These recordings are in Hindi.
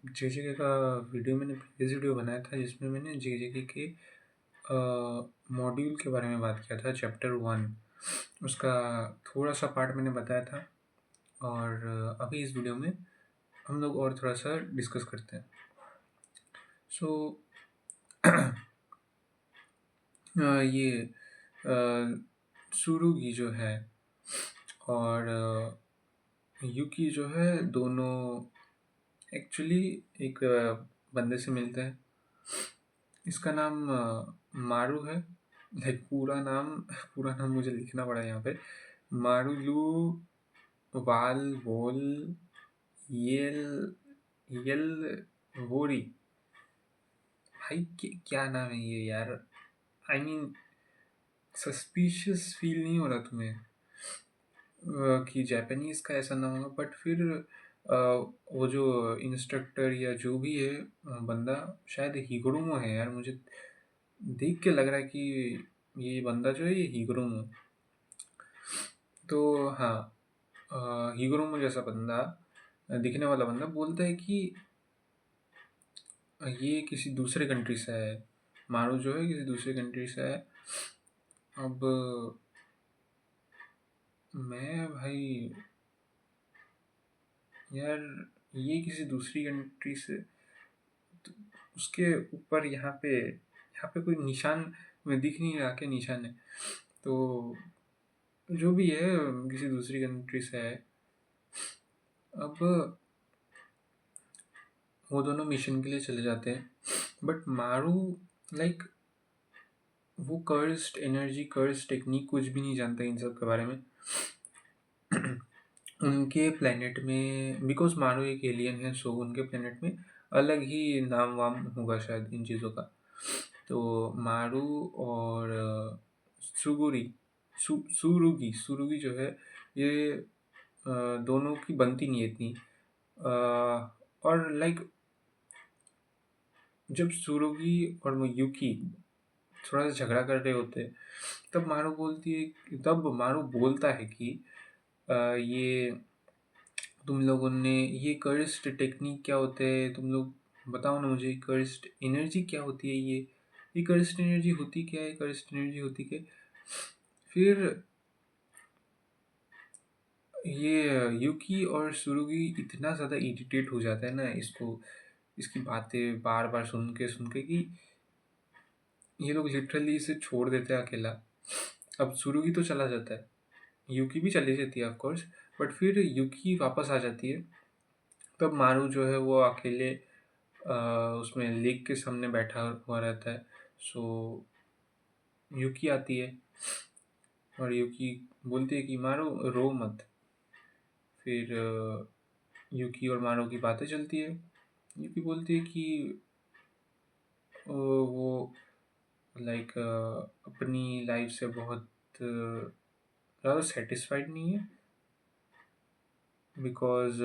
जेजेके का वीडियो मैंने प्रीवियस वीडियो बनाया था जिसमें मैंने जेजेके के मॉड्यूल के बारे में बात किया था, चैप्टर 1 उसका थोड़ा सा पार्ट मैंने बताया था। और अभी इस वीडियो में हम लोग और थोड़ा सा डिस्कस करते हैं। सो ये सुरुगी जो है और युकी जो है, दोनों एक्चुअली एक बंदे से मिलते हैं। इसका नाम मारू है। लाइक पूरा नाम मुझे लिखना पड़ा यहाँ पे। मारुलू वाल वोल येल येल वोरी। भाई क्या नाम है ये यार। आई मीन सस्पिशियस फील नहीं हो रहा तुम्हें कि जापानीज का ऐसा नाम होगा? बट फिर वो जो इंस्ट्रक्टर या जो भी है बंदा, शायद हिगुरुमो है यार। मुझे देख के लग रहा है कि ये बंदा जो है ये हिगुरुमो। तो हाँ, हिगुरुमो जैसा बंदा, दिखने वाला बंदा बोलता है कि ये किसी दूसरे कंट्री से है। मारू जो है किसी दूसरे कंट्री से है। अब मैं भाई यार, ये किसी दूसरी कंट्री से, तो उसके ऊपर यहाँ पे कोई निशान में दिख नहीं रहा, क्या निशान है? तो जो भी है किसी दूसरी कंट्री से है। अब वो दोनों मिशन के लिए चले जाते हैं, बट मारू लाइक वो कर्स्ड एनर्जी, कर्स्ड टेक्निक कुछ भी नहीं जानता इन सब के बारे में। उनके प्लेनेट में, बिकॉज मारू एक एलियन है, सो उनके प्लेनेट में अलग ही नाम वाम होगा शायद इन चीज़ों का। तो मारू और सुगुरी सुरुगी सुरुगी जो है, ये दोनों की बनती नहीं है इतनी। और लाइक जब सुरुगी और वो युकी थोड़ा सा झगड़ा कर रहे होते हैं, तब मारू बोलता है कि ये तुम लोगों ने ये कर्स्ट टेक्निक क्या होते हैं, तुम लोग बताओ ना मुझे, कर्स्ट एनर्जी क्या होती है? ये कर्स्ट एनर्जी होती क्या है? कर्स्ट एनर्जी होती क्या है? फिर ये युकी और सुरुगी इतना ज़्यादा इरिटेट हो जाता है ना इसकी बातें बार बार सुन के कि ये लोग लिटरली इसे छोड़ देते हैं अकेला। अब सुरुगी तो चला जाता है, युकी भी चली जाती है ऑफ कोर्स, बट फिर युकी वापस आ जाती है। तब मारू जो है वो अकेले उसमें लेक के सामने बैठा हुआ रहता है। सो युकी आती है और युकी बोलती है कि मारू रो मत। फिर युकी और मारू की बातें चलती है। युकी बोलती है कि वो लाइक अपनी लाइफ से बहुत ज़्यादा सेटिस्फाइड नहीं है, बिकॉज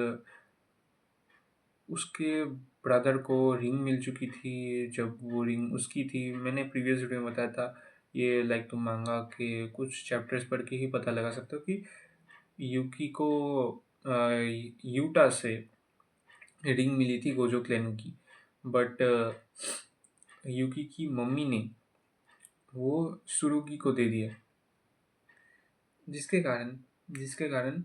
उसके ब्रदर को रिंग मिल चुकी थी। जब वो रिंग उसकी थी, मैंने प्रीवियस वीडियो में बताया था, ये लाइक तुम मांगा के कुछ चैप्टर्स पढ़ के ही पता लगा सकते हो कि युकी को यूटा से रिंग मिली थी गोजो क्लैन की। बट युकी की मम्मी ने वो सुरुगी को दे दिया, जिसके कारण जिसके कारण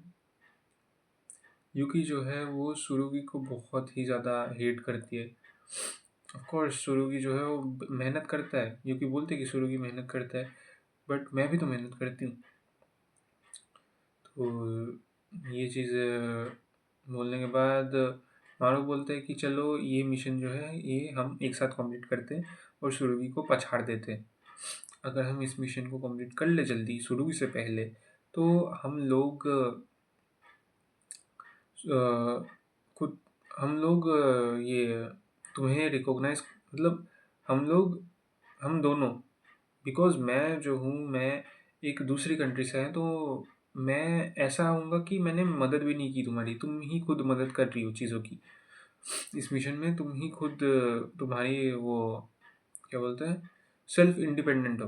युकी जो है वो सुरुगी को बहुत ही ज़्यादा हेट करती है। ऑफ कोर्स सुरुगी जो है वो मेहनत करता है, युकी बोलते हैं कि सुरुगी मेहनत करता है, बट मैं भी तो मेहनत करती हूँ। तो ये चीज़ बोलने के बाद मारू बोलता है कि चलो ये मिशन जो है ये हम एक साथ कंप्लीट करते हैं और सुरुगी को पछाड़ देते हैं। अगर हम इस मिशन को कंप्लीट कर ले जल्दी सुरुगी से पहले, तो हम लोग खुद हम लोग ये तुम्हें रिकॉग्नाइज, मतलब हम लोग, हम दोनों, बिकॉज मैं जो हूँ मैं एक दूसरी कंट्री से है, तो मैं ऐसा होऊंगा कि मैंने मदद भी नहीं की तुम्हारी, तुम ही खुद मदद कर रही हो चीज़ों की। इस मिशन में तुम ही खुद तुम्हारी वो क्या बोलते हैं, सेल्फ इंडिपेंडेंट हो।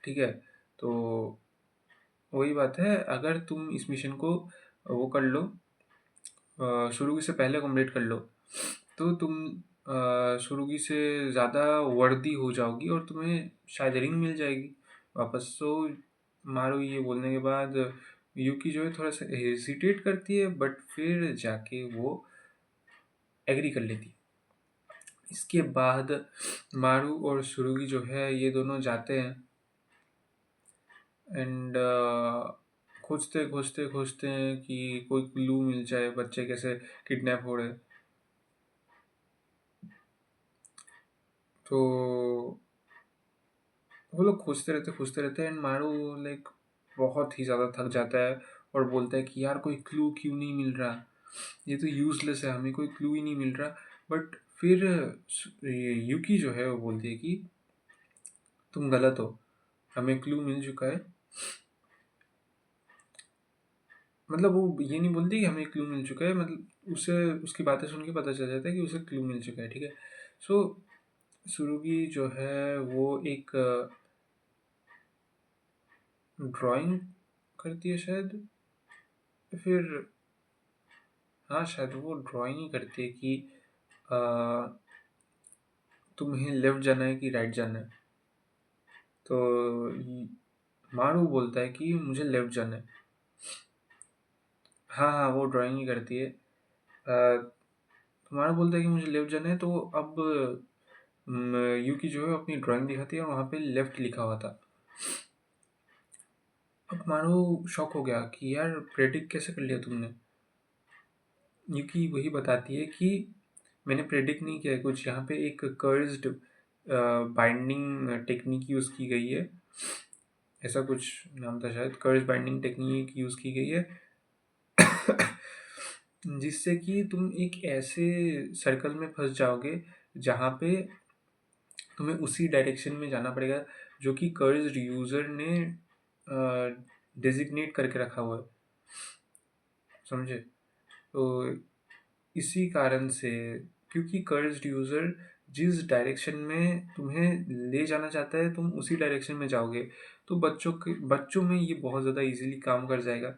ठीक है, तो वही बात है, अगर तुम इस मिशन को वो कर लो, शुरू से पहले कंप्लीट कर लो, तो तुम सुरुगी से ज़्यादा वर्दी हो जाओगी और तुम्हें शायद रिंग मिल जाएगी वापस। तो मारू ये बोलने के बाद यूकी जो है थोड़ा सा हेजिटेट करती है, बट फिर जाके वो एग्री कर लेती है। इसके बाद मारू और सुरुगी जो है ये दोनों जाते हैं एंड खोजते खोजते खोजते हैं कि कोई क्लू मिल जाए बच्चे कैसे किडनैप हो रहे। तो वो लोग खोजते रहते हैं एंड मारू लाइक बहुत ही ज़्यादा थक जाता है और बोलता है कि यार कोई क्लू क्यों नहीं मिल रहा, ये तो यूजलेस है, हमें कोई क्लू ही नहीं मिल रहा। बट फिर यूकी जो है वो बोलती है कि तुम गलत हो, हमें क्लू मिल चुका है। मतलब वो ये नहीं बोलती कि हमें क्लू मिल चुका है, मतलब उसे उसकी बातें सुन के पता चल जाता है कि उसे क्लू मिल चुका है, ठीक है। सो सुरुगी जो है वो एक ड्राइंग करती है शायद, फिर हाँ शायद वो ड्राइंग ही करती है कि अ, तुम्हें लेफ्ट जाना है कि राइट जाना है। तो मारू बोलता है कि मुझे लेफ्ट जाना है। हाँ हाँ वो ड्राइंग ही करती है। मारू बोलता है कि मुझे लेफ्ट जाना है, तो अब यूकी जो है अपनी ड्राइंग दिखाती है और वहाँ पे लेफ्ट लिखा हुआ था। अब मारू शॉक हो गया कि यार प्रेडिक्ट कैसे कर लिया तुमने। यूकी वही बताती है कि मैंने प्रेडिक्ट नहीं किया है कुछ, यहाँ पे एक कर्स्ड बाइंडिंग टेक्निक यूज़ की गई है, ऐसा कुछ नाम था शायद, कर्ज बाइंडिंग टेक्निक यूज़ की गई है जिससे कि तुम एक ऐसे सर्कल में फंस जाओगे जहाँ पे तुम्हें उसी डायरेक्शन में जाना पड़ेगा जो कि कर्ज यूज़र ने डेजिग्नेट करके रखा हुआ है, समझे। तो इसी कारण से, क्योंकि कर्ज यूज़र जिस डायरेक्शन में तुम्हें ले जाना चाहता है तुम उसी डायरेक्शन में जाओगे, तो बच्चों में ये बहुत ज़्यादा इजीली काम कर जाएगा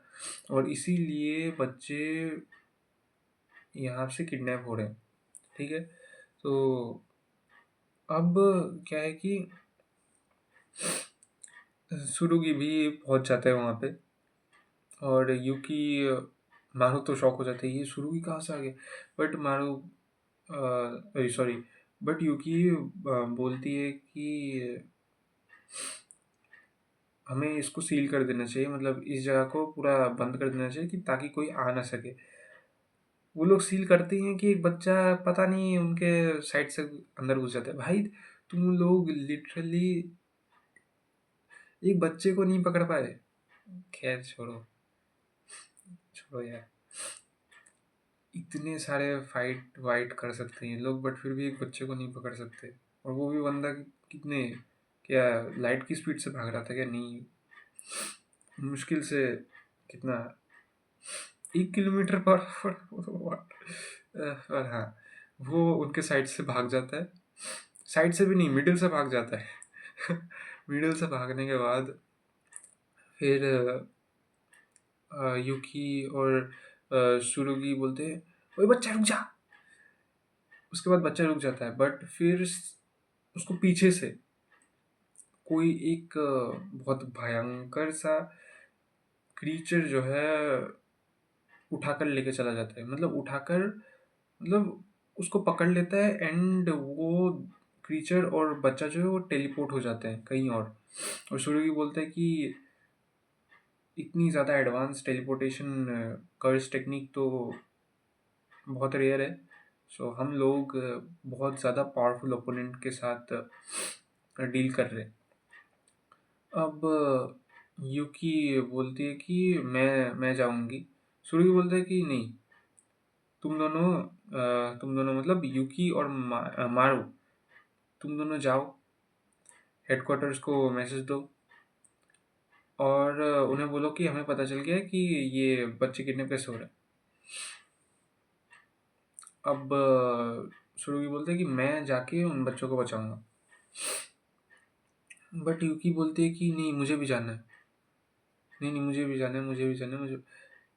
और इसीलिए बच्चे यहाँ से किडनैप हो रहे हैं, ठीक है। तो अब क्या है कि सुरुगी भी पहुंच जाता है वहाँ पे और यूकी, मारू तो शॉक हो जाते हैं, ये सुरुगी कहाँ से आ गया। बट मारू सॉरी, बट यूकी बोलती है कि हमें इसको सील कर देना चाहिए, मतलब इस जगह को पूरा बंद कर देना चाहिए कि ताकि कोई आ ना सके। वो लोग सील करते हैं कि एक बच्चा पता नहीं उनके साइड से अंदर घुस जाता है। भाई तुम लोग लिटरली एक बच्चे को नहीं पकड़ पाए। खैर छोड़ो, छोड़ो यार, इतने सारे फाइट वाइट कर सकते हैं ये लोग बट फिर भी एक बच्चे को नहीं पकड़ सकते। और वो भी बंदा कितने, क्या लाइट की स्पीड से भाग रहा था क्या, नहीं मुश्किल से कितना 1 किलोमीटर पर और हाँ, वो उनके साइड से भाग जाता है, साइड से भी नहीं मिडिल से भाग जाता है मिडिल से भागने के बाद फिर यूकी और सुरुगी बोलते हैं ओए बच्चा रुक जा। उसके बाद बच्चा रुक जाता है बट फिर उसको पीछे से कोई एक बहुत भयंकर सा क्रीचर जो है उठाकर लेके चला जाता है, मतलब उठाकर, मतलब उसको पकड़ लेता है एंड वो क्रीचर और बच्चा जो है वो टेलीपोर्ट हो जाते हैं कहीं और सूर्य बोलता है कि इतनी ज़्यादा एडवांस टेलीपोर्टेशन कर्स टेक्निक तो बहुत रेयर है। सो हम लोग बहुत ज़्यादा पावरफुल ओपोनेंट के साथ डील कर रहे हैं। अब यूकी बोलती है कि मैं जाऊंगी। सूर्य बोलता है कि नहीं, तुम दोनों मतलब यूकी और मारू, तुम दोनों जाओ हेडक्वार्टर्स को मैसेज दो और उन्हें बोलो कि हमें पता चल गया है कि ये बच्चे किडनैप कैसे हो रहे हैं। अब सुरुगी बोलते हैं कि मैं जाके उन बच्चों को बचाऊंगा, बट यूकी बोलती है कि नहीं मुझे भी जाना है, नहीं नहीं मुझे भी जाना है, मुझे भी जाना है मुझे।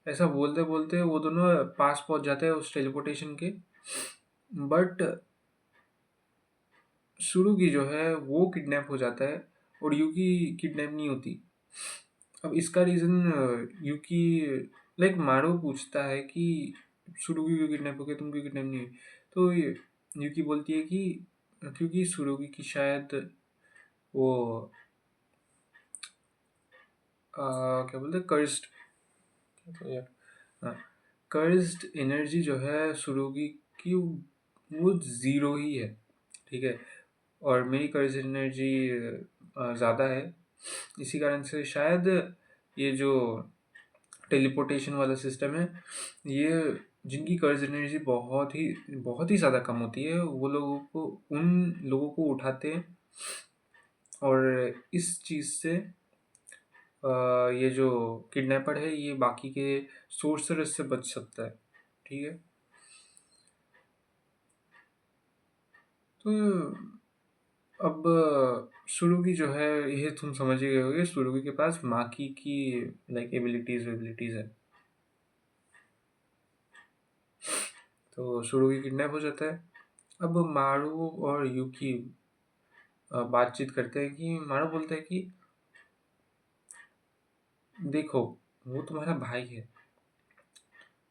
ऐसा बोलते बोलते वो दोनों पास पहुंच जाते हैं उस टेलीपोर्टेशन के बट सुरुगी जो है वो किडनैप हो जाता है और यूकी किडनैप नहीं होती। अब इसका रीज़न यूकी लाइक मारू पूछता है कि सुरुगी क्यों किडनैप हो गया, तुम क्यों किडनैप नहीं हुई? तो यूकी बोलती है कि क्योंकि सुरुगी की शायद वो क्या बोलते हैं, कर्स्ड, हाँ, कर्स्ड एनर्जी जो है सुरुगी की वो ज़ीरो ही है, ठीक है। और मेरी कर्ज एनर्जी ज़्यादा है। इसी कारण से शायद ये जो टेलीपोर्टेशन वाला सिस्टम है, ये जिनकी कर्ज एनर्जी बहुत ही ज़्यादा कम होती है वो लोगों को उन लोगों को उठाते हैं। और इस चीज़ से ये जो किडनैपर है ये बाकी के सोर्सरर्स से बच सकता है, ठीक है। तो अब सुरुगी जो है ये तुम समझ ही गए होगे, सुरुगी के पास माकी की लाइक एबिलिटीज है। तो सुरुगी किडनैप हो जाता है। अब मारू और यूकी बातचीत करते हैं कि मारू बोलता है कि देखो वो तुम्हारा भाई है।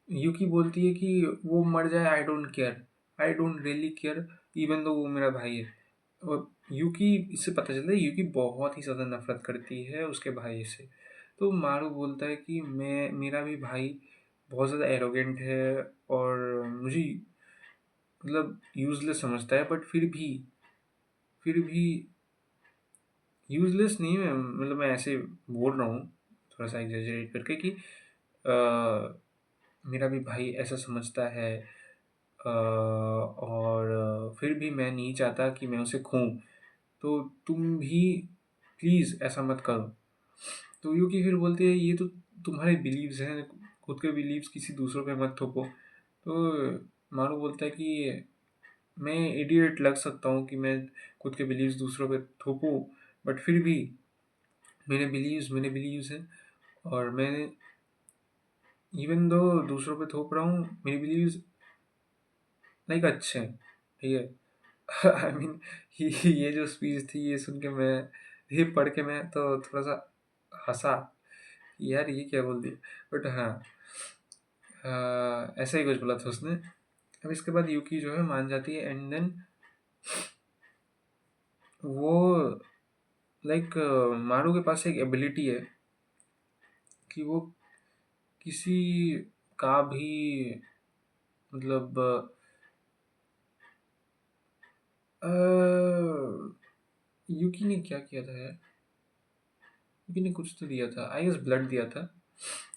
यूकी बोलती है कि वो मर जाए, I don't care, I don't really care, even though वो मेरा भाई है। और यूकी, इससे पता चलता है यूकी बहुत ही ज़्यादा नफरत करती है उसके भाई से। तो मारू बोलता है कि मैं मेरा भी भाई बहुत ज़्यादा एरोगेंट है और मुझे मतलब यूजलेस समझता है, बट फिर भी यूजलेस नहीं है, मतलब मैं ऐसे बोल रहा हूँ थोड़ा सा एग्जेजरेट करके कि मेरा भी भाई ऐसा समझता है। और फिर भी मैं नहीं चाहता कि मैं उसे खोऊं, तो तुम भी प्लीज़ ऐसा मत करो। तो यूकी फिर बोलती है ये तो तुम्हारे बिलीव्स हैं, खुद के बिलीव्स किसी दूसरों पे मत थोपो। तो मारू बोलता है कि मैं इडियट लग सकता हूँ कि मैं खुद के बिलीव्स दूसरों पे थोपूं, बट फिर भी मेरे बिलीव्स हैं। और मैं इवन दो दूसरों पे थोप रहा हूँ, मेरे बिलीव्स लाइक अच्छे हैं, ठीक है। आई मीन ये जो स्पीच थी ये सुन के मैं, ये पढ़ के मैं तो थोड़ा सा हंसा कि यार ये क्या बोल दिया। बट हाँ, ऐसा ही कुछ बोला था उसने। अब इसके बाद यूकी जो है मान जाती है एंड देन वो लाइक मारू के पास एक एबिलिटी है कि वो किसी का भी मतलब यूकी ने क्या किया था यार, यूकी ने कुछ तो दिया था, आई गेस ब्लड दिया था।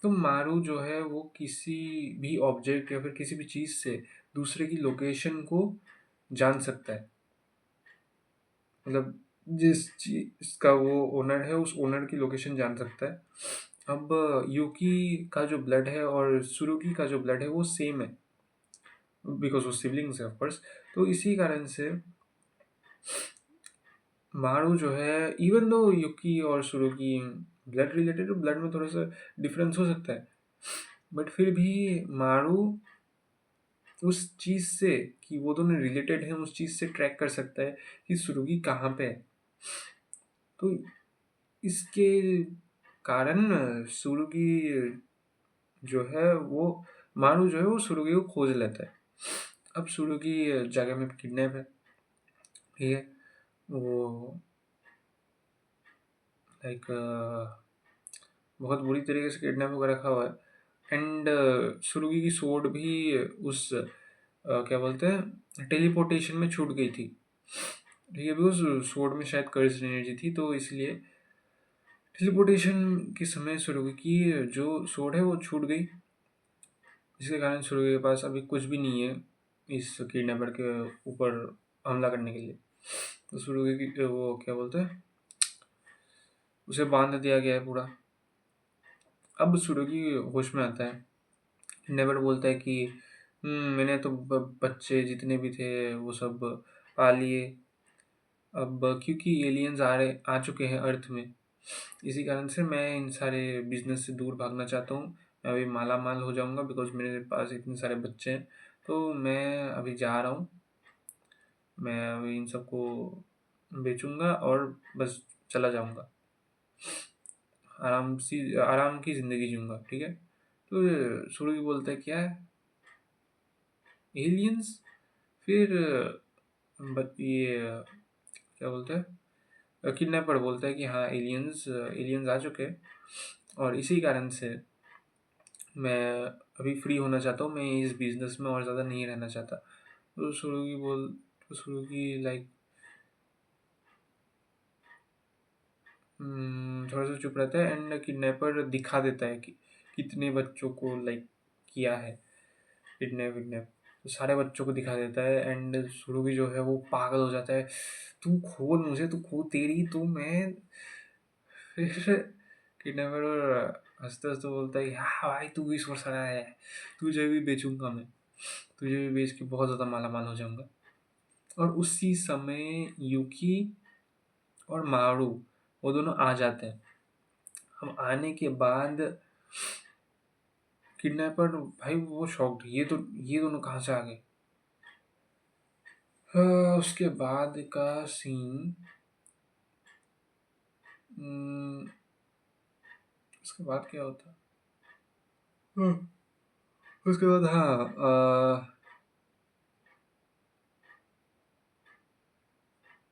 तो मारू जो है वो किसी भी ऑब्जेक्ट या फिर किसी भी चीज़ से दूसरे की लोकेशन को जान सकता है। मतलब जिस चीज का वो ओनर है उस ओनर की लोकेशन जान सकता है। अब यूकी का जो ब्लड है और सुरुकी का जो ब्लड है वो सेम है, बिकॉज वो सिबलिंग्स है ऑफ कोर्स। तो इसी कारण से मारू जो है, इवन दो यूकी और सुरुकी ब्लड रिलेटेड, ब्लड में थोड़ा सा डिफरेंस हो सकता है, बट फिर भी मारू उस चीज से कि वो दोनों रिलेटेड हैं उस चीज से ट्रैक कर सकता है कि सुरुगी कहाँ पे है। तो इसके कारण सुरुगी जो है वो मारू जो है वो सुरुगी को खोज लेता है। अब सुरुगी जगह में किडनैप है, ठीक है। वो लाइक बहुत बुरी तरीके से किडनैप होकर रखा हुआ है। एंड सुरुगी की सोड भी उस क्या बोलते हैं टेलीपोर्टेशन में छूट गई थी, ठीक है। बिकॉज सोड में शायद कर्ज एनर्जी थी तो इसलिए टेलीपोर्टेशन के समय सुरुगी की जो सोड है वो छूट गई, जिसके कारण सुरुगी के पास अभी कुछ भी नहीं है इस किडनैपर के ऊपर हमला करने के लिए। तो सुरुगी की वो क्या बोलते हैं उसे बांध दिया गया है पूरा। अब सुरुगी होश में आता है, नेवर बोलता है कि मैंने तो बच्चे जितने भी थे वो सब पा लिए। अब क्योंकि एलियंस आ चुके हैं अर्थ में, इसी कारण से मैं इन सारे बिजनेस से दूर भागना चाहता हूँ। मैं अभी माला माल हो जाऊंगा बिकॉज मेरे पास इतने सारे बच्चे हैं। तो मैं अभी जा रहा हूँ, मैं अभी इन सबको बेचूंगा और बस चला जाऊंगा, आराम की ज़िंदगी जीऊंगा, ठीक है। तो सूर्य बोलता है क्या है, एलियंस। फिर ये क्या बोलता है, किडनैपर बोलता है कि हाँ, एलियंस एलियंस आ चुके हैं और इसी कारण से मैं अभी फ्री होना चाहता हूँ, मैं इस बिजनेस में और ज़्यादा नहीं रहना चाहता। तो शुरू की लाइक थोड़ा सा चुप रहता है एंड किडनैपर दिखा देता है कि कितने बच्चों को लाइक किया है, किडनैप तो सारे बच्चों को दिखा देता है एंड सुरुगी जो है वो पागल हो जाता है। तू खोल मुझे, तू खोल, तेरी तो मैं। फिर किडनैपर हंसते हंसते बोलता है हाँ भाई, तू भी सोच रहा है, तुझे भी बेचूंगा मैं, तुझे भी बेच के बहुत ज़्यादा माला माल हो जाऊंगा। और उसी समय यूकी और मारू वो दोनों आ जाते हैं। हम आने के बाद किडनैपर भाई वो शॉक्ड, ये दोनों कहाँ से आ गए। उसके बाद का सीन, हम्म, उसके बाद क्या होता। हम्म, उसके बाद हाँ,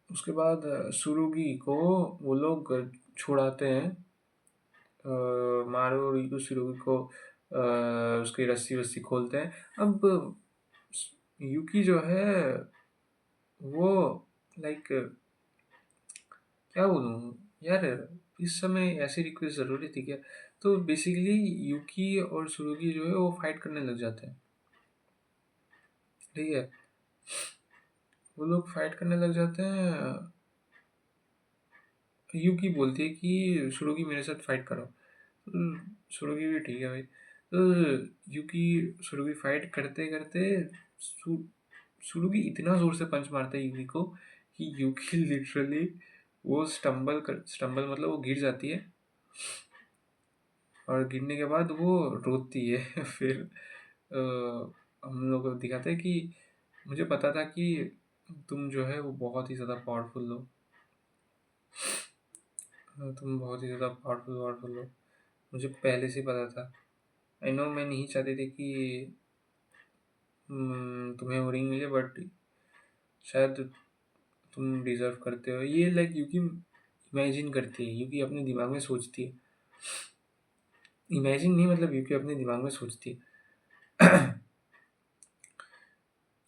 उसके बाद सुरुगी को वो लोग छुड़ाते हैं, मारू और यूको सुरुगी को उसकी रस्सी वस्सी खोलते हैं। अब यूकी जो है वो लाइक क्या बोलूँ यार, इस समय ऐसी रिक्वेस्ट ज़रूरी थी क्या। तो बेसिकली यूकी और सुरुगी जो है वो फाइट करने लग जाते हैं, ठीक है। वो लोग फाइट करने लग जाते हैं। यूकी बोलती है कि सुरुगी मेरे साथ फाइट करो, तो सुरुगी भी ठीक है भाई। तो यूकी सुरुगी फाइट करते करते सु, सुरुगी इतना जोर से पंच मारता है यूकी को कि यूकी लिटरली वो स्टम्बल मतलब वो गिर जाती है और गिरने के बाद वो रोती है। फिर हम लोग को दिखाते हैं कि मुझे पता था कि तुम जो है वो बहुत ही ज़्यादा पावरफुल हो, तुम बहुत ही ज़्यादा पावरफुल हो, मुझे पहले से ही पता था। आई नो मैं नहीं चाहती थी कि तुम्हें वो रिंग मिले, बट शायद तुम डिजर्व करते हो ये, लाइक यूकी इमेजिन करती है, यूकी अपने दिमाग में सोचती है, इमेजिन नहीं मतलब यूकी अपने दिमाग में सोचती है।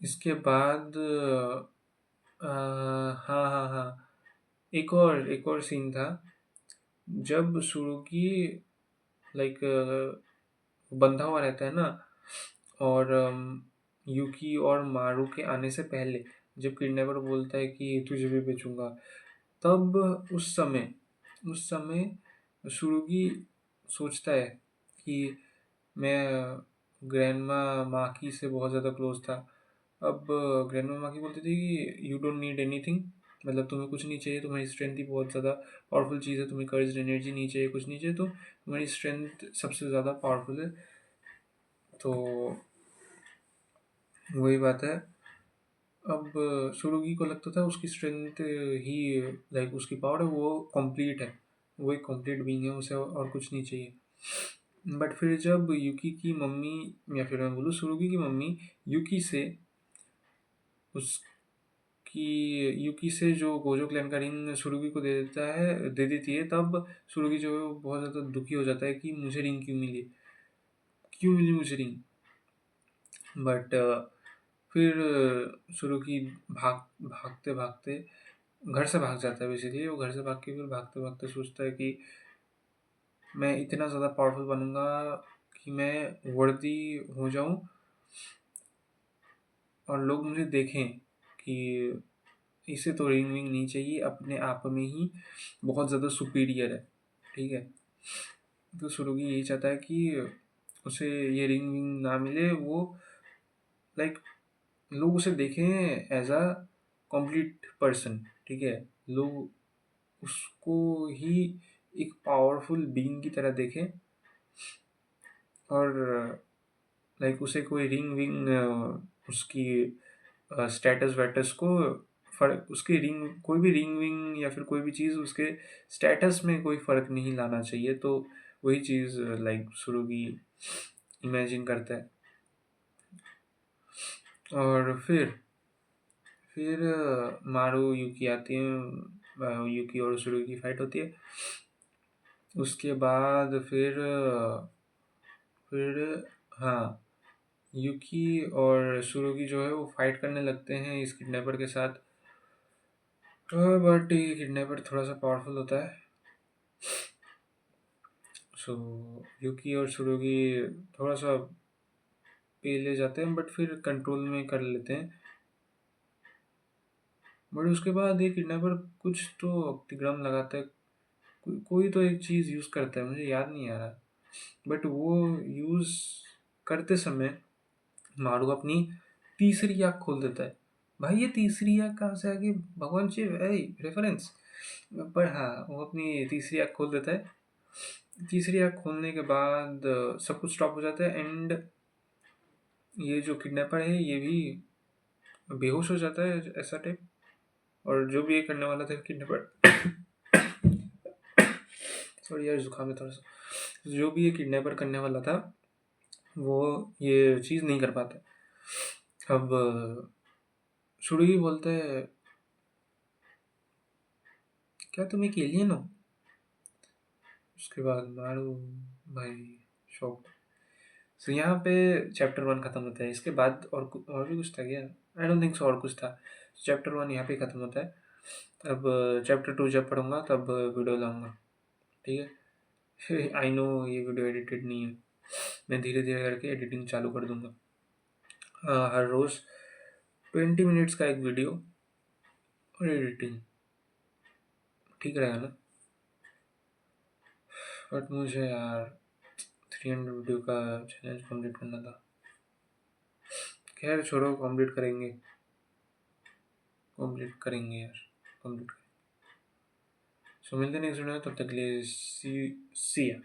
इसके बाद हाँ हाँ हाँ, एक और सीन था जब सुरुगी लाइक बंधा हुआ रहता है ना, और यूकी और मारू के आने से पहले जब किडनैपर बोलता है कि तुझे भी बेचूंगा, तब उस समय सुरुगी सोचता है कि मैं ग्रैंडमा माकी से बहुत ज़्यादा क्लोज था। अब ग्रैंडमा माकी बोलती थी कि यू डोंट नीड एनीथिंग, मतलब तुम्हें कुछ नहीं चाहिए, तुम्हारी स्ट्रेंथ ही बहुत ज़्यादा पावरफुल चीज़ है, तुम्हें कर्ज एनर्जी नहीं चाहिए, कुछ नहीं चाहिए, तो तुम्हारी स्ट्रेंथ सबसे ज़्यादा पावरफुल है। तो वही बात है। अब सुरुगी को लगता था उसकी स्ट्रेंथ ही लाइक उसकी पावर है, वो कंप्लीट है, वो एक कंप्लीट बीइंग है, उसे और कुछ नहीं चाहिए। बट फिर जब यूकी की मम्मी, या फिर मैं बोलूँ सुरुगी की मम्मी यूकी से उसकी यूकी से जो गोजो क्लैन का रिंग सुरुगी को दे देती है, तब सुरुगी जो है वो बहुत ज़्यादा दुखी हो जाता है कि मुझे रिंग क्यों मिली मुझे रिंग। बट फिर सुरुगी भागते भागते घर से भाग जाता है। बेसिकली वो घर से भाग के फिर भागते भागते सोचता है कि मैं इतना ज़्यादा पावरफुल बनूंगा कि मैं वर्दी हो जाऊं और लोग मुझे देखें कि इसे तो रिंग विंग नहीं चाहिए, अपने आप में ही बहुत ज़्यादा सुपीरियर है, ठीक है। तो सुरुगी यही चाहता है कि उसे ये रिंग विंग ना मिले, वो लाइक लोग उसे देखें एज अ कंप्लीट पर्सन, ठीक है। लोग उसको ही एक पावरफुल बीइंग की तरह देखें और लाइक उसे कोई रिंग विंग उसकी स्टेटस वेटस को फर्क, उसकी रिंग, कोई भी रिंग विंग या फिर कोई भी चीज़ उसके स्टेटस में कोई फ़र्क नहीं लाना चाहिए। तो वही चीज़ लाइक सुरुगी इमेजिन करता है। और फिर मारू यूकी आती है, यूकी और सुरुगी की फाइट होती है। उसके बाद फिर हाँ, यूकी और सुरुगी जो है वो फाइट करने लगते हैं इस किडनैपर के साथ। बट ये किडनैपर थोड़ा सा पावरफुल होता है। सो यूकी और सुरुगी थोड़ा सा पीले जाते हैं बट फिर कंट्रोल में कर लेते हैं। बट उसके बाद ये किडनैपर कुछ तो अतिक्रम लगाता है, कोई तो एक चीज़ यूज़ करता है, मुझे याद नहीं आ रहा। बट वो यूज़ करते समय मारू अपनी तीसरी आँख खोल देता है। भाई ये तीसरी आँख कहाँ से आ गई, भगवान जी रेफरेंस। पर हाँ, वो अपनी तीसरी आँख खोल देता है। तीसरी आँख खोलने के बाद सब कुछ स्टॉप हो जाता है एंड ये जो किडनैपर है ये भी बेहोश हो जाता है ऐसा टाइप। और जो भी ये करने वाला था किडनैपर सॉरी यार, जुकाम है थोड़ा सा। जो भी ये किडनैपर करने वाला था वो ये चीज़ नहीं कर पाता। अब सुरगी बोलते हैं, क्या तुम एक एलियन हो? उसके बाद मारू भाई शॉक। सो यहाँ पे चैप्टर 1 खत्म होता है। इसके बाद और भी कुछ था क्या? आई डोंट थिंक सो और कुछ था। चैप्टर 1 यहाँ पे खत्म होता है। अब चैप्टर 2 जब पढ़ूंगा तब वीडियो लाऊंगा, ठीक है? आई नो ये वीडियो एडिटेड नहीं है, मैं धीरे धीरे करके एडिटिंग चालू कर दूंगा। हर रोज़ 20 मिनट्स का एक वीडियो और एडिटिंग, ठीक रहेगा ना? बट मुझे यार 300 वीडियो का चैलेंज कंप्लीट करना था। खैर छोड़ो, कंप्लीट करेंगे यार, कंप्लीट करेंगे। सो मिलते हैं नेक्स्ट वीडियो में, तब तक के लिए सी या